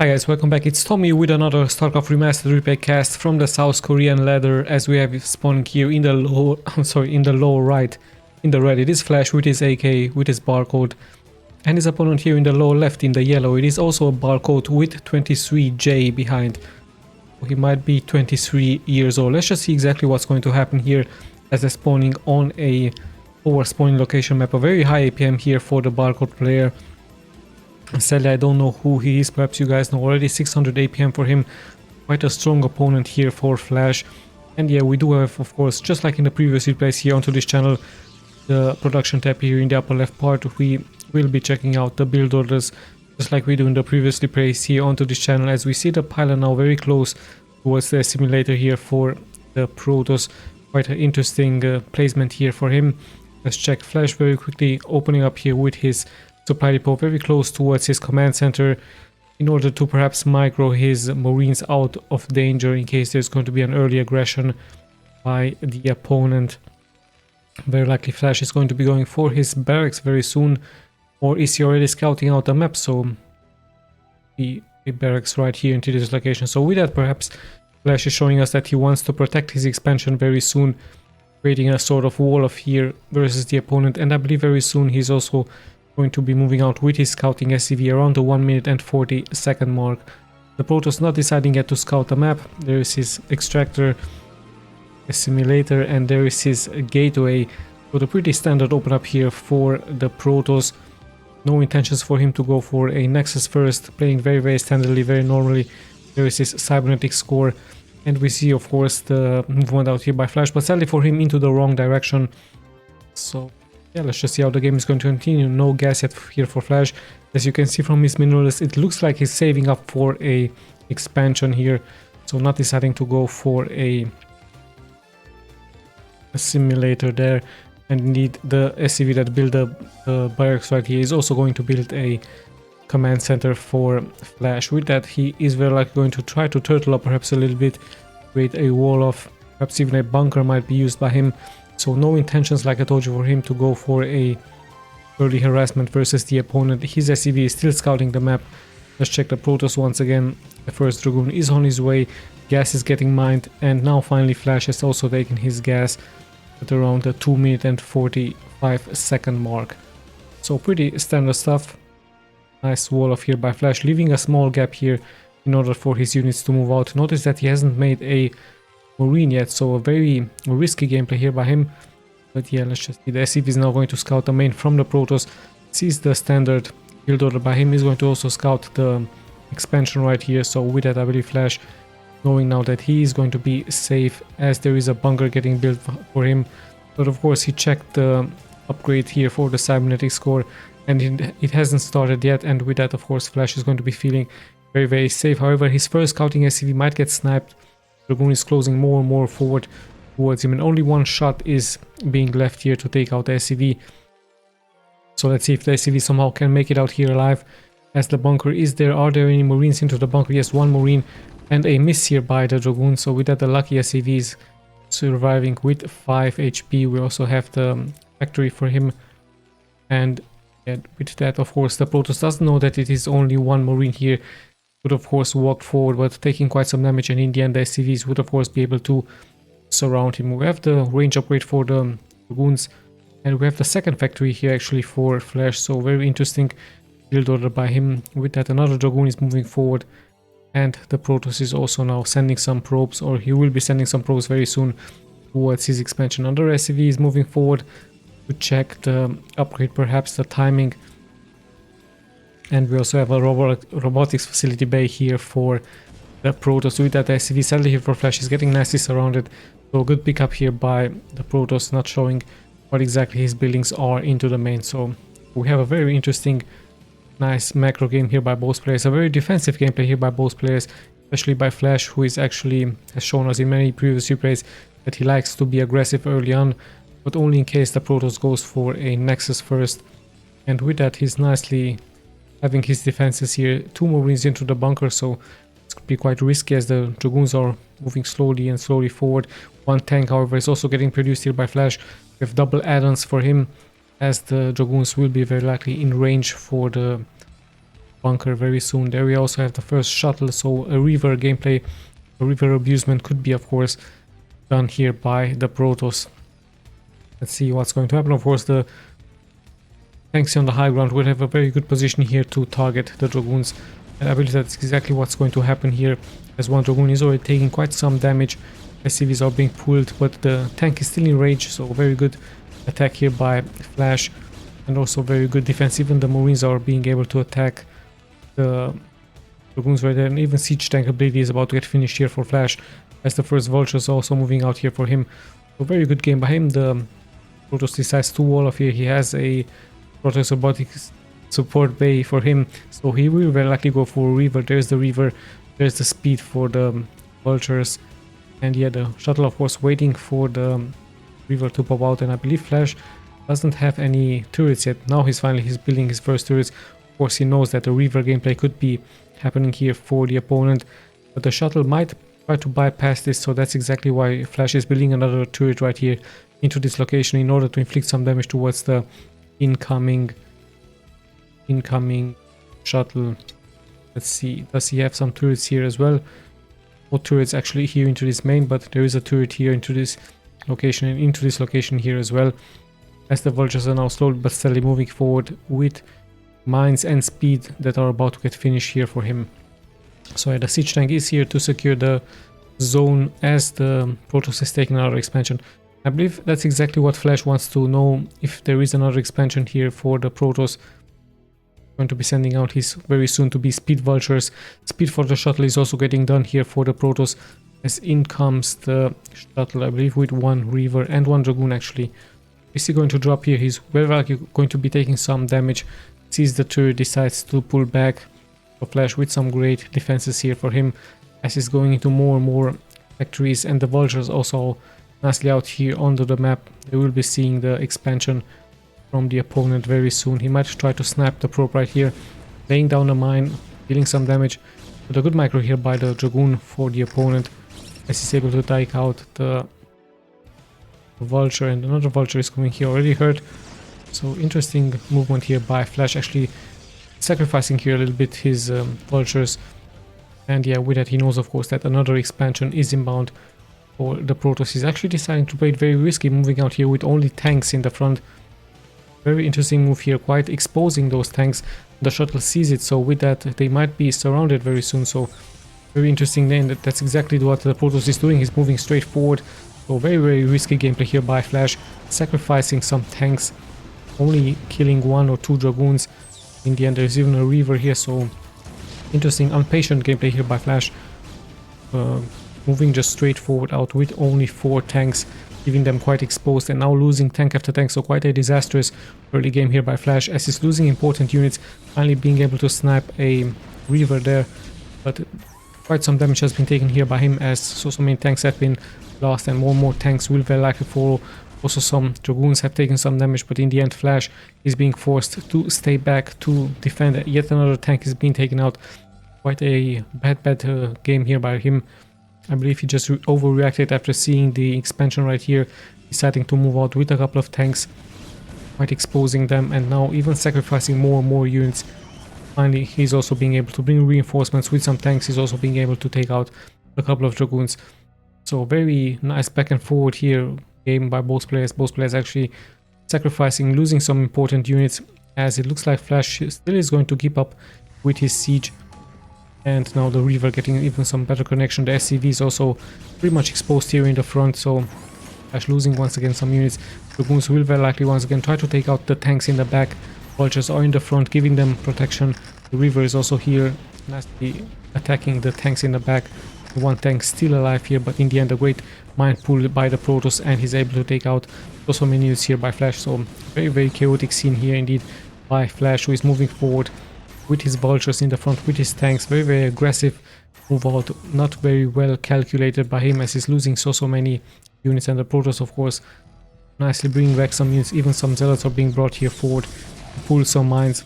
Hi guys, welcome back. It's Tommy with another Starcraft Remastered replay cast from the South Korean ladder, as we have spawning here in the low, in the lower right, in the red. It is Flash with his AK, with his barcode, and his opponent here in the lower left in the yellow. It is also a barcode with 23J behind. He might be 23 years old. Let's just see exactly what's going to happen here as they're spawning on a over spawning location map. A very high APM here for the barcode player. Sadly, I don't know who he is. Perhaps you guys know already. 600 APM for him. Quite a strong opponent here for Flash. And yeah, we do have, of course, just like in the previous replays here onto this channel, the production tab here in the upper left part. We will be checking out the build orders, just like we do in the previous replays here onto this channel, as we see the pilot now very close towards the simulator here for the Protoss. Quite an interesting placement here for him. Let's check Flash very quickly, opening up here with his supply depot very close towards his command center in order to perhaps micro his marines out of danger in case there's going to be an early aggression by the opponent. Very likely Flash is going to be going for his barracks very soon, or is he already scouting out the map? So the barracks right here into this location. So with that, perhaps Flash is showing us that he wants to protect his expansion very soon, creating a sort of wall of here versus the opponent. And I believe very soon he's also going to be moving out with his scouting SCV around the 1 minute and 40 second mark. The Protoss not deciding yet to scout the map. There is his extractor, assimilator, and there is his gateway. So the pretty standard open up here for the Protoss. No intentions for him to go for a Nexus first, playing very standardly, very normally. There is his cybernetic score, and we see of course the movement out here by Flash, but sadly for him into the wrong direction. So yeah, let's just see how the game is going to continue. No gas yet here for Flash. As you can see from his minerals, it looks like he's saving up for a expansion here. So not deciding to go for a simulator there. And indeed, the SCV that built the barracks right here is also going to build a command center for Flash. With that, he is very likely going to try to turtle up perhaps a little bit, create a wall of, perhaps even a bunker might be used by him. So no intentions, like I told you, for him to go for a early harassment versus the opponent. His SCV is still scouting the map. Let's check the Protoss once again. The first Dragoon is on his way. Gas is getting mined, and now finally Flash has also taken his gas at around the 2 minute and 45 second mark. So pretty standard stuff. Nice wall off here by Flash, leaving a small gap here in order for his units to move out. Notice that he hasn't made a Marine yet, so a very risky gameplay here by him. But yeah, let's just see. The SCV is now going to scout the main from the Protoss. Sees the standard build order by him. He's going to also scout the expansion right here. So with that, I believe Flash, knowing now that he is going to be safe, as there is a bunker getting built for him. But of course he checked the upgrade here for the cybernetic score, and it hasn't started yet. And with that, of course, Flash is going to be feeling very safe. However, his first scouting SCV might get sniped. Dragoon is closing more and more forward towards him, and only one shot is being left here to take out the SCV. So let's see if the SCV somehow can make it out here alive, as the bunker is there. Are there any Marines into the bunker? Yes, one Marine, and a miss here by the Dragoon. So with that, the lucky SCV is surviving with 5 HP. We also have the factory for him, and yeah, with that, of course, the Protoss doesn't know that it is only one Marine here. Would of course walk forward, but taking quite some damage, and in the end the SCVs would of course be able to surround him. We have the range upgrade for the Dragoons, and we have the second factory here actually for Flash. So very interesting build order by him. With that, another Dragoon is moving forward, and the Protoss is also now sending some probes, or he will be sending some probes very soon towards his expansion. Another SCV is moving forward to check the upgrade, perhaps the timing. And we also have a robotics facility bay here for the Protoss. With that, SCV sadly here for Flash is getting nicely surrounded. So a good pickup here by the Protoss, not showing what exactly his buildings are into the main. So we have a very interesting, nice macro game here by both players. A very defensive gameplay here by both players, especially by Flash, who is actually, has shown us in many previous replays, that he likes to be aggressive early on, but only in case the Protoss goes for a Nexus first. And with that, he's nicely having his defenses here. 2 Marines into the bunker, so it's could be quite risky as the Dragoons are moving slowly forward. One tank, however, is also getting produced here by Flash. We have double add-ons for him, as the Dragoons will be very likely in range for the bunker very soon. There we also have the first shuttle, so a river gameplay, a river abusement could be of course done here by the Protoss. Let's see what's going to happen. Of course the tanks on the high ground will have a very good position here to target the Dragoons, and I believe that's exactly what's going to happen here, as one Dragoon is already taking quite some damage. SCVs are being pulled, but the tank is still in rage, so very good attack here by Flash, and also very good defense. Even the Marines are being able to attack the Dragoons right there, and even Siege Tank ability is about to get finished here for Flash, as the first Vultures are also moving out here for him. So very good game by him. The Protoss decides to wall off here. He has a Protoss Robotics support bay for him, so he will very likely go for a Reaver. There's the Reaver, there's the speed for the Vultures, and yeah, the shuttle of course waiting for the Reaver to pop out. And I believe Flash doesn't have any turrets yet. Now he's building his first turrets. Of course he knows that the Reaver gameplay could be happening here for the opponent, but the shuttle might try to bypass this, so that's exactly why Flash is building another turret right here into this location in order to inflict some damage towards the incoming shuttle. Let's see, does he have some turrets here as well? No turrets actually here into this main, but there is a turret here into this location and into this location here as well, as the Vultures are now slowly but steadily moving forward with mines and speed that are about to get finished here for him. So yeah, the Siege Tank is here to secure the zone as the Protoss is taking another expansion. I believe that's exactly what Flash wants to know, if there is another expansion here for the Protoss. Going to be sending out his very soon to be speed Vultures. Speed for the shuttle is also getting done here for the Protoss, as in comes the shuttle, I believe with one Reaver and one Dragoon actually. Is he going to drop here? He's very likely going to be taking some damage. Sees the turret, decides to pull back. So Flash with some great defenses here for him, as he's going into more and more factories, and the Vultures also nicely out here onto the map. They will be seeing the expansion from the opponent very soon. He might try to snap the probe right here, laying down a mine, dealing some damage. But a good micro here by the Dragoon for the opponent, as he's able to take out the Vulture, and another Vulture is coming here, already hurt. So interesting movement here by Flash, actually sacrificing here a little bit his Vultures. And yeah, with that he knows of course that another expansion is inbound for the Protoss. He's actually deciding to play it very risky, moving out here with only tanks in the front. Very interesting move here, quite exposing those tanks. The shuttle sees it, so with that they might be surrounded very soon. So very interesting then, that's exactly what the Protoss is doing. He's moving straight forward. So very risky gameplay here by Flash, sacrificing some tanks, only killing one or two Dragoons. In the end there's even a Reaver here, so interesting impatient gameplay here by Flash. Moving just straight forward out with only 4 tanks, leaving them quite exposed, and now losing tank after tank. So quite a disastrous early game here by Flash, as he's losing important units, finally being able to snipe a Reaver there, but quite some damage has been taken here by him, as so many tanks have been lost and more tanks will very likely follow. Also some Dragoons have taken some damage, but in the end Flash is being forced to stay back to defend. Yet another tank is being taken out. Quite a bad game here by him. I believe he just overreacted after seeing the expansion right here, deciding to move out with a couple of tanks, quite exposing them, and now even sacrificing more and more units. Finally he's also being able to bring reinforcements with some tanks. He's also being able to take out a couple of Dragoons. So very nice back and forward here game by both players actually sacrificing, losing some important units, as it looks like Flash still is going to keep up with his siege. And now the Reaver getting even some better connection. The SCV is also pretty much exposed here in the front, so Flash losing once again some units. Dragoons will very likely once again try to take out the tanks in the back. Vultures are in the front, giving them protection. The Reaver is also here, nicely attacking the tanks in the back. One tank still alive here, but in the end a great mine pulled by the Protoss, and he's able to take out also many units here by Flash. So very chaotic scene here indeed by Flash, who is moving forward with his Vultures in the front, with his tanks. Very aggressive move out, not very well calculated by him, as he's losing so many units. And the Protoss of course nicely bringing back some units. Even some Zealots are being brought here forward to pull some mines.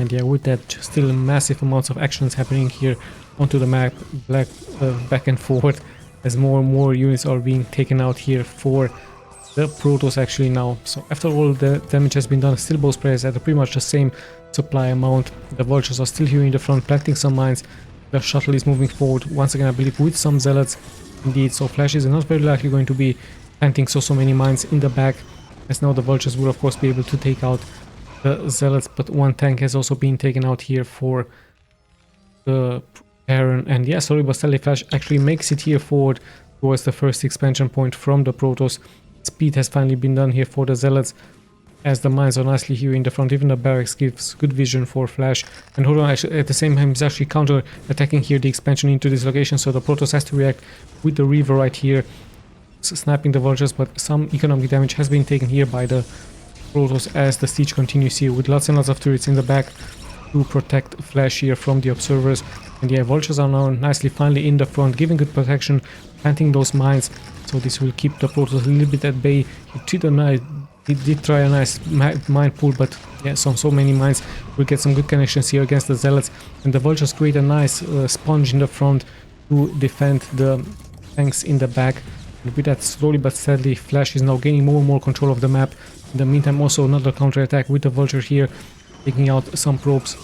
And yeah, with that still massive amounts of actions happening here onto the map, back and forward, as more and more units are being taken out here for the Protoss actually now. So after all the damage has been done, still both players at pretty much the same supply amount. The Vultures are still here in the front, planting some mines. The shuttle is moving forward once again, I believe, with some Zealots. Indeed, so Flash is not very likely going to be planting so many mines in the back, as now the Vultures will of course be able to take out the Zealots, but one tank has also been taken out here for the Terran. And yeah, slowly but steadily Flash actually makes it here forward towards the first expansion point from the Protoss. Speed has finally been done here for the Zealots, as the mines are nicely here in the front. Even the barracks gives good vision for Flash. And hold on, actually, at the same time he's actually counter-attacking here the expansion into this location, so the Protoss has to react with the Reaver right here, sniping the Vultures, but some economic damage has been taken here by the Protoss as the siege continues here with lots and lots of turrets in the back to protect Flash here from the observers. And yeah, Vultures are now nicely finally in the front, giving good protection, planting those mines, so this will keep the Protoss a little bit at bay. He did try a nice mine pull, but yeah, so many mines will get some good connections here against the Zealots, and the Vultures create a nice sponge in the front to defend the tanks in the back. And with that, slowly but steadily, Flash is now gaining more and more control of the map. In the meantime, also another counter-attack with the Vulture here, taking out some probes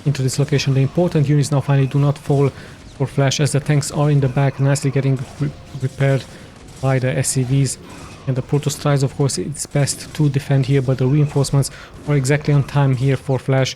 into this location. The important units now finally do not fall for Flash, as the tanks are in the back, nicely getting repaired by the SCVs. And the Protoss tries, of course, its best to defend here, but the reinforcements are exactly on time here for Flash,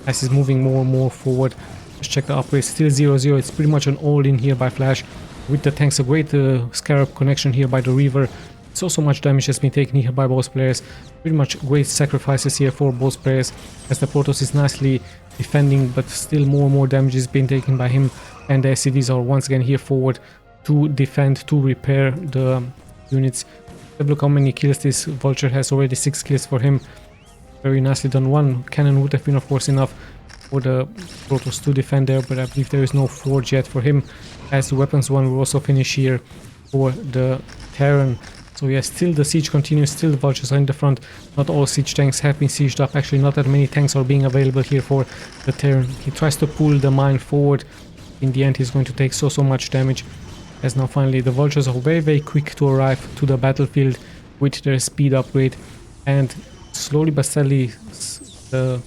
as he's moving more and more forward. Let's check the upgrades, still 0-0, it's pretty much an all-in here by Flash. With the tanks, a great Scarab connection here by the Reaver. So much damage has been taken here by both players. Pretty much great sacrifices here for both players, as the Protoss is nicely defending, but still more and more damage is being taken by him. And the SCVs are once again here forward to defend, to repair the units. Look how many kills this Vulture has, already 6 kills for him. Very nicely done. One cannon would have been of course enough for the Protoss to defend there, but I believe there is no forge yet for him, as the weapons one will also finish here for the Terran. So yeah, still the siege continues, still the Vultures are in the front. Not all siege tanks have been sieged up, actually not that many tanks are being available here for the Terran. He tries to pull the mine forward. In the end he's going to take so much damage, as now finally the Vultures are very quick to arrive to the battlefield with their speed upgrade, and slowly but steadily the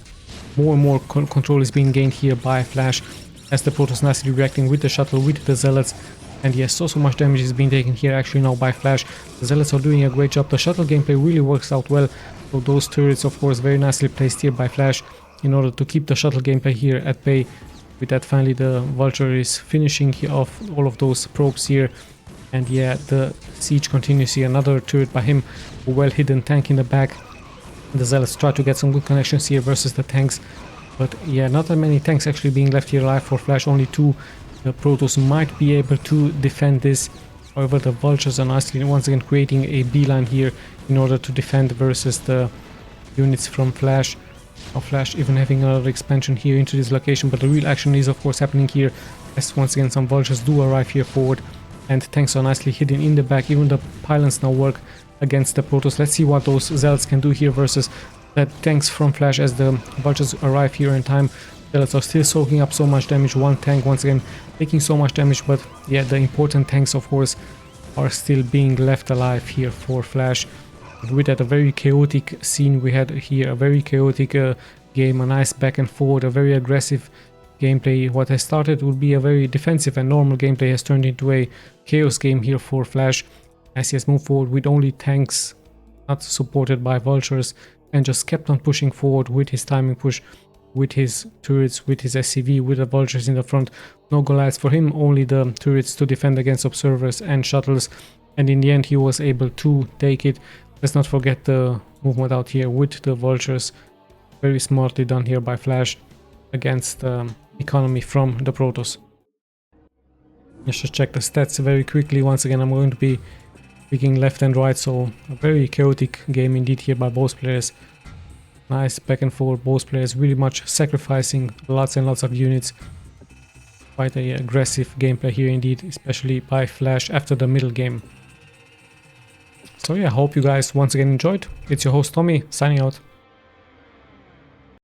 more and more control is being gained here by Flash, as the Protoss nicely reacting with the shuttle, with the Zealots. And yes, so much damage is being taken here actually now by Flash. The Zealots are doing a great job. The shuttle gameplay really works out well, so those turrets of course very nicely placed here by Flash in order to keep the shuttle gameplay here at bay. With that, finally the Vulture is finishing off all of those probes here. And yeah, the siege continues here. Another turret by him, a well hidden tank in the back. The Zealots try to get some good connections here versus the tanks, but yeah, not that many tanks actually being left here alive for Flash, only 2. The Protoss might be able to defend this. However, the Vultures are nicely once again creating a beeline here in order to defend versus the units from Flash. Now Flash even having another expansion here into this location, but the real action is of course happening here, as once again some Vultures do arrive here forward, and tanks are nicely hidden in the back. Even the pylons now work against the Protoss. Let's see what those Zealots can do here versus the tanks from Flash, as the Vultures arrive here in time. Zealots are still soaking up so much damage. One tank once again taking so much damage, but yeah, the important tanks of course are still being left alive here for Flash. With that, a very chaotic scene we had here, a very chaotic game, a nice back and forward, a very aggressive gameplay. What has started would be a very defensive and normal gameplay has turned into a chaos game here for Flash, as he has moved forward with only tanks, not supported by Vultures, and just kept on pushing forward with his timing push, with his turrets, with his SCV, with the Vultures in the front. No Goliaths for him, only the turrets to defend against observers and shuttles, and in the end he was able to take it. Let's not forget the movement out here with the Vultures, very smartly done here by Flash against economy from the Protoss. Let's just check the stats very quickly. Once again, I'm going to be picking left and right, so a very chaotic game indeed here by both players. Nice back and forth, both players really much sacrificing lots and lots of units. Quite a aggressive gameplay here indeed, especially by Flash after the middle game. So yeah, hope you guys once again enjoyed. It's your host Tommy, signing out.